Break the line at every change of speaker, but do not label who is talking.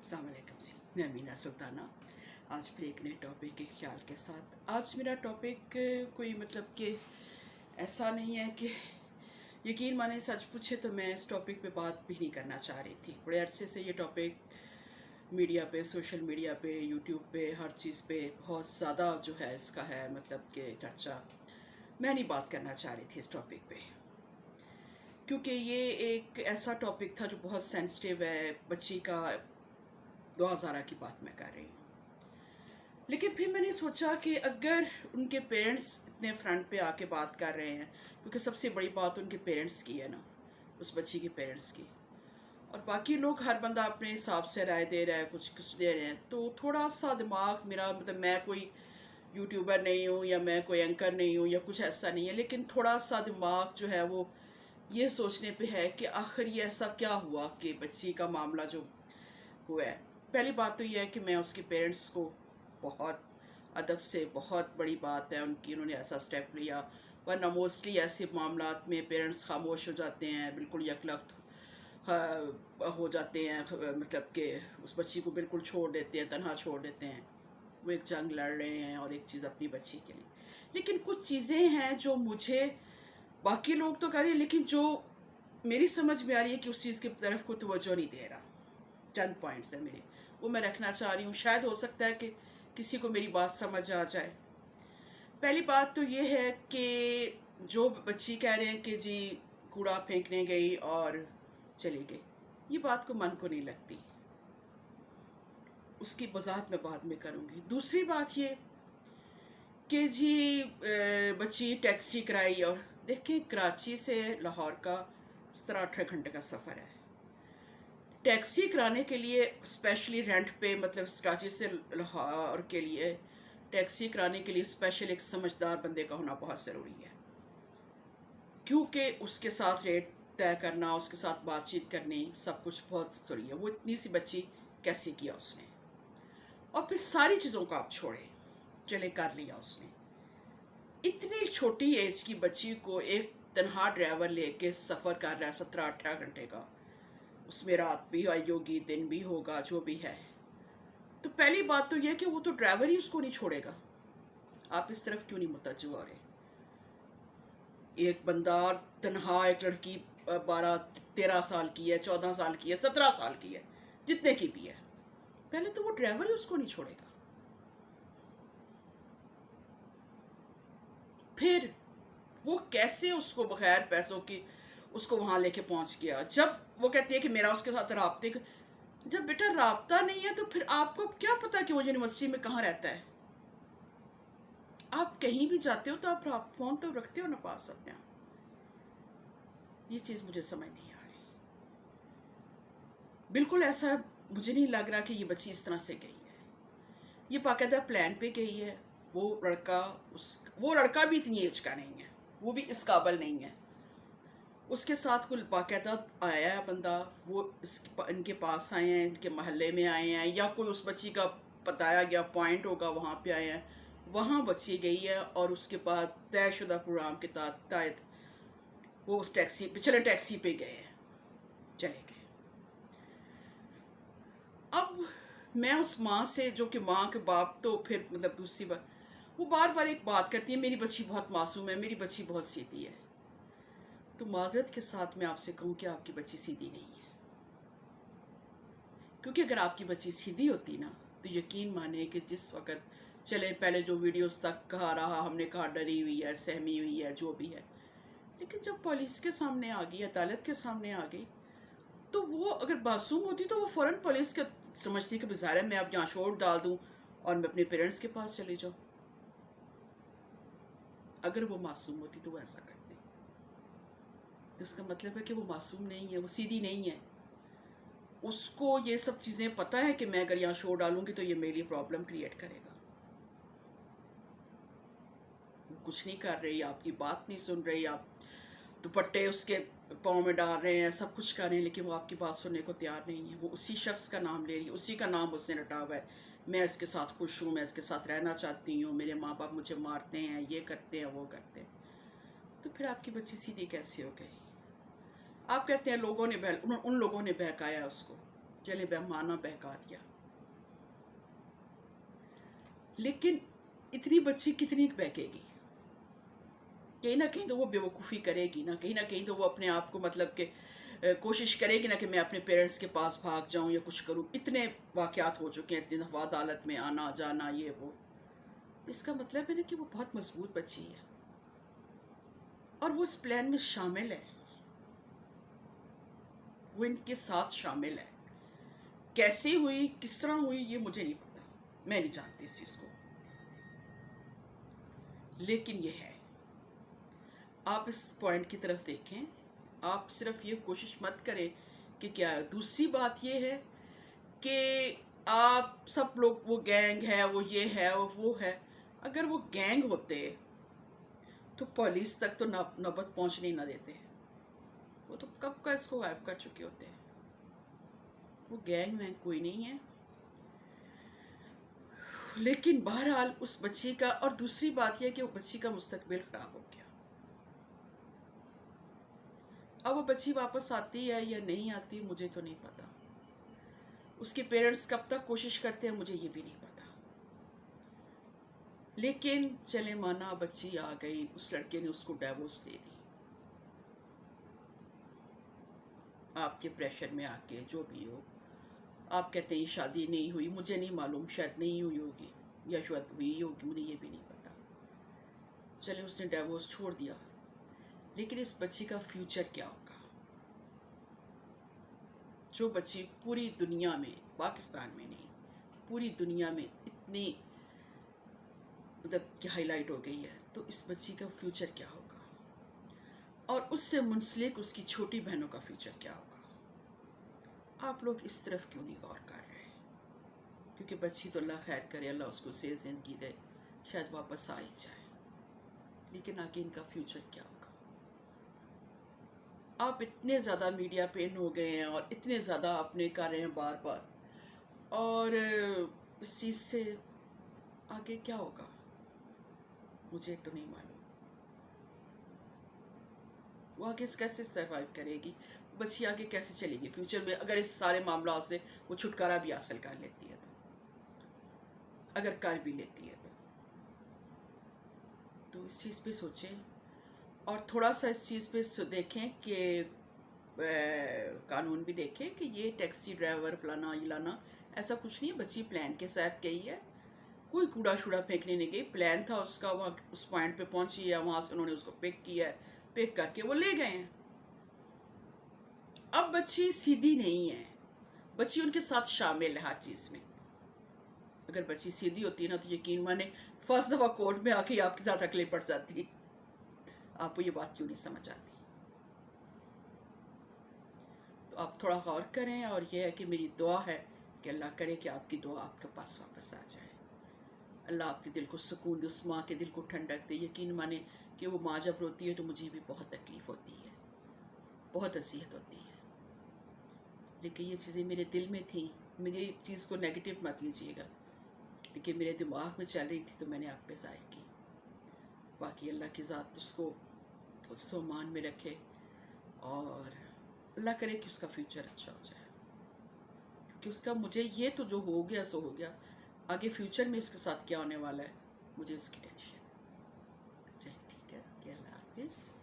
अस्सलाम वालेकुम जी, मैं मीना सुल्ताना। आज फिर एक नए टॉपिक के ख्याल के साथ। आज मेरा टॉपिक कोई मतलब कि ऐसा नहीं है कि यकीन माने सच पूछे तो मैं इस टॉपिक पे बात भी नहीं करना चाह रही थी। बड़े अरसे से ये टॉपिक मीडिया पे, सोशल मीडिया पे, यूट्यूब पे, हर चीज़ पे बहुत ज़्यादा जो है इसका है मतलब कि चर्चा। मैं नहीं बात करना चाह रही थी इस टॉपिक पे, क्योंकि ये एक ऐसा टॉपिक था जो बहुत सेंसिटिव है। बच्ची का 2000 की बात मैं कर रही हूँ। लेकिन फिर मैंने सोचा कि अगर उनके पेरेंट्स इतने फ्रंट पे आके बात कर रहे हैं, क्योंकि सबसे बड़ी बात उनके पेरेंट्स की है ना, उस बच्ची के पेरेंट्स की, और बाकी लोग हर बंदा अपने हिसाब से राय दे रहा है, कुछ कुछ दे रहे हैं, तो थोड़ा सा दिमाग मेरा, मतलब मैं कोई यूट्यूबर नहीं हूँ या मैं कोई एंकर नहीं हूँ या कुछ ऐसा नहीं है, लेकिन थोड़ा सा दिमाग जो है वो ये सोचने पे है कि आखिर ये ऐसा क्या हुआ कि बच्ची का मामला जो हुआ है। पहली बात तो ये है कि मैं उसके पेरेंट्स को बहुत अदब से, बहुत बड़ी बात है उनकी, उन्होंने ऐसा स्टेप लिया, वरना मोस्टली ऐसे मामलात में पेरेंट्स खामोश हो जाते हैं, बिल्कुल यकलख्त हो जाते हैं, मतलब कि उस बच्ची को बिल्कुल छोड़ देते हैं, तनहा छोड़ देते हैं। वो एक जंग लड़ रहे हैं और एक चीज़ अपनी बच्ची के लिए। लेकिन कुछ चीज़ें हैं जो मुझे, बाकी लोग तो कर रहे हैं, लेकिन जो मेरी समझ में आ रही है कि उस चीज़ की तरफ कोई तवज्जो नहीं दे रहा। चंद पॉइंट्स हैं मेरे, वो मैं रखना चाह रही हूँ। शायद हो सकता है कि किसी को मेरी बात समझ आ जाए। पहली बात तो ये है कि जो बच्ची कह रहे हैं कि जी कूड़ा फेंकने गई और चली गई, ये बात को मन को नहीं लगती। उसकी वजाहत मैं बाद में करूँगी। दूसरी बात ये कि जी बच्ची टैक्सी कराई, और देखिए कराची से लाहौर का 17-18 घंटे का सफ़र है। टैक्सी कराने के लिए स्पेशली रेंट पे, मतलब कराची से लाहौर के लिए टैक्सी कराने के लिए स्पेशल एक समझदार बंदे का होना बहुत ज़रूरी है, क्योंकि उसके साथ रेट तय करना, उसके साथ बातचीत करनी, सब कुछ बहुत ज़रूरी है। वो इतनी सी बच्ची कैसे किया उसने, और फिर सारी चीज़ों को आप छोड़े, चले कर लिया उसने। इतनी छोटी एज की बच्ची को एक तनहा ड्राइवर लेके सफ़र कर रहा है 17-18 घंटे का, उसमें रात भी आई होगी, दिन भी होगा, जो भी है। तो पहली बात तो यह कि वो तो ड्राइवर ही उसको नहीं छोड़ेगा। आप इस तरफ क्यों नहीं मुतवज्जो हो रहे? एक बंदा तनहा, एक लड़की 12-13 साल की है, 14 साल की है, 17 साल की है, जितने की भी है, पहले तो वो ड्राइवर ही उसको नहीं छोड़ेगा। फिर वो कैसे उसको बगैर पैसों की उसको वहां लेके पहुंच गया? जब वो कहती है कि मेरा उसके साथ राब्ते, जब बेटा राब्ता नहीं है तो फिर आपको क्या पता कि वो यूनिवर्सिटी में कहाँ रहता है? आप कहीं भी जाते हो तो आप फोन तो रखते हो ना पास अपने। ये चीज़ मुझे समझ नहीं आ रही। बिल्कुल ऐसा मुझे नहीं लग रहा कि ये बच्ची इस तरह से गई है। ये बाकायदा प्लान पे गई है। वो लड़का भी इतनी एज का नहीं है, वो भी इस काबिल नहीं है। उसके साथ कोई बाकायदा आया है बंदा, वो इनके पास आए हैं, इनके महल्ले में आए हैं, या कोई उस बच्ची का बताया गया पॉइंट होगा वहाँ पे आए हैं, वहाँ बच्ची गई है, और उसके बाद तयशुदा प्रोग्राम के तहत वो उस टैक्सी पे टैक्सी पे गए हैं, चले गए। अब मैं उस माँ से, जो कि माँ के बाप तो फिर मतलब दूसरी बार, वो बार बार एक बात करती है, मेरी बच्ची बहुत मासूम है, मेरी बच्ची बहुत सीधी है। तो माजरत के साथ मैं आपसे कहूँ कि आपकी बच्ची सीधी नहीं है, क्योंकि अगर आपकी बच्ची सीधी होती ना तो यकीन माने कि जिस वक़्त, चले पहले जो वीडियोस तक कहा रहा, हमने कहा डरी हुई है, सहमी हुई है, जो भी है, लेकिन जब पुलिस के सामने आ गई, अदालत के सामने आ गई, तो वो अगर मासूम होती तो वो फ़ौरन पुलिस के समझती कि बेचारा मैं अब यहाँ शोर डाल दूँ और मैं अपने पेरेंट्स के पास चले जाऊँ। अगर वो मासूम होती तो वो ऐसा करती। तो इसका मतलब है कि वो मासूम नहीं है, वो सीधी नहीं है। उसको ये सब चीज़ें पता है कि मैं अगर यहाँ शोर डालूंगी तो ये मेरे लिए प्रॉब्लम क्रिएट करेगा। वो कुछ नहीं कर रही, आपकी बात नहीं सुन रही, आप दुपट्टे उसके पाँव में डाल रहे हैं, सब कुछ कर रहे हैं, लेकिन वो आपकी बात सुनने को तैयार नहीं है। वो उसी शख्स का नाम ले रही है, उसी का नाम उसने रटा हुआ है, मैं इसके साथ खुश हूँ, मैं इसके साथ रहना चाहती हूँ, मेरे माँ बाप मुझे मारते हैं, ये करते हैं, वो करते हैं। तो फिर आपकी बच्ची सीधी कैसे हो गई? आप कहते हैं लोगों ने उन लोगों ने बहकाया उसको। چلے مانا بہکا دیا، لیکن اتنی بچی کتنی بہکے گی؟ کہیں نہ کہیں تو وہ بیوقوفی کرے گی نا، کہیں نہ کہیں تو وہ اپنے آپ کو مطلب کہ کوشش کرے گی نا کہ میں اپنے پیرنٹس کے پاس بھاگ جاؤں یا کچھ کروں. اتنے واقعات ہو چکے ہیں، اتنی دفعہ عدالت میں آنا جانا یہ وہ. اس کا مطلب ہے نا کہ وہ بہت مضبوط بچی ہے اور وہ اس پلان میں شامل ہے، وہ ان کے ساتھ شامل ہے. کیسی ہوئی، کس طرح ہوئی، یہ مجھے نہیں پتا، میں نہیں جانتی اس چیز کو، لیکن یہ ہے. آپ اس پوائنٹ کی طرف دیکھیں، آپ صرف یہ کوشش مت کریں کہ کیا. دوسری بات یہ ہے کہ آپ سب لوگ وہ گینگ ہے، وہ یہ ہے، وہ ہے. اگر وہ گینگ ہوتے تو پولیس تک تو نوبت پہنچنے نہ دیتے، وہ تو کب کا اس کو غائب کر چکے ہوتے ہیں. وہ گینگ وینگ کوئی نہیں ہے. لیکن بہرحال اس بچی کا، اور دوسری بات یہ کہ وہ بچی کا مستقبل خراب ہو گیا. اب وہ بچی واپس آتی ہے یا نہیں آتی مجھے تو نہیں پتا. اس کے پیرنٹس کب تک کوشش کرتے ہیں مجھے یہ بھی نہیں پتا. لیکن چلے مانا بچی آ گئی، اس لڑکے نے اس کو ڈیورس دے دی، آپ کے پریشر میں آ کے جو بھی ہو. آپ کہتے ہیں شادی نہیں ہوئی، مجھے نہیں معلوم، شاید نہیں ہوئی ہوگی یا شاید ہوئی ہوگی، مجھے یہ بھی نہیں پتا. چلے اس نے ڈیورس چھوڑ دیا، لیکن اس بچی کا فیوچر کیا ہوگا؟ جو بچی پوری دنیا میں، پاکستان میں نہیں، پوری دنیا میں اتنی مطلب کہ ہائی لائٹ ہو گئی ہے، تو اس بچی کا فیوچر کیا ہوگا؟ اور اس سے منسلک اس کی چھوٹی بہنوں کا فیوچر کیا ہوگا؟ آپ لوگ اس طرف کیوں نہیں غور کر رہے؟ کیونکہ بچی تو اللہ خیر کرے، اللہ اس کو صحت زندگی دے، شاید واپس آ ہی جائے، لیکن آگے ان کا فیوچر کیا ہوگا؟ آپ اتنے زیادہ میڈیا پہ ان ہو گئے ہیں اور اتنے زیادہ اپنے کر رہے ہیں بار بار، اور اس چیز سے آگے کیا ہوگا مجھے تو نہیں معلوم. وہ آگے کیسے سروائیو کرے گی؟ بچی آگے کیسے چلے گی فیوچر میں، اگر اس سارے معاملات سے وہ چھٹکارا بھی حاصل کر لیتی ہے تو، اگر کر بھی لیتی ہے تو اس چیز پہ سوچیں. اور تھوڑا سا اس چیز پہ دیکھیں کہ قانون بھی دیکھیں کہ یہ ٹیکسی ڈرائیور فلانا یلانا ایسا کچھ نہیں ہے. بچی پلان کے ساتھ گئی ہے، کوئی کوڑا شوڑا پھینکنے نہیں گئی، پلان تھا اس کا، وہاں اس پوائنٹ پہ پہنچی ہے، وہاں سے انہوں نے اس کو پک کیا ہے، پک کر کے وہ لے گئے ہیں. اب بچی سیدھی نہیں ہے، بچی ان کے ساتھ شامل ہے ہر چیز میں. اگر بچی سیدھی ہوتی ہے نا تو یقین مانے فرسٹ دفعہ کورٹ میں آ کے آپ کے ساتھ عقلیں پڑ جاتی. آپ کو یہ بات کیوں نہیں سمجھ آتی؟ تو آپ تھوڑا غور کریں، اور یہ ہے کہ میری دعا ہے کہ اللہ کرے کہ آپ کی دعا آپ کے پاس واپس آ جائے. اللہ آپ کے دل کو سکون دے، اس ماں کے دل کو ٹھنڈک دے. یقین مانے کہ وہ ماں جب روتی ہے تو مجھے بھی بہت تکلیف ہوتی ہے، بہت اذیت ہوتی ہے، لیکن یہ چیزیں میرے دل میں تھیں. میری ایک چیز کو نیگیٹو مت لیجیے گا، لیکن میرے دماغ میں چل رہی تھی تو میں نے آپ پہ ظاہر کی. باقی اللہ کی ذات اس کو حفظ و امان میں رکھے، اور اللہ کرے کہ اس کا فیوچر اچھا ہو جائے. کہ اس کا، مجھے یہ تو جو ہو گیا سو ہو گیا، آگے فیوچر میں اس کے ساتھ کیا ہونے والا ہے مجھے اس کی ٹینشن ہے. چلیے ٹھیک ہے، اللہ حافظ.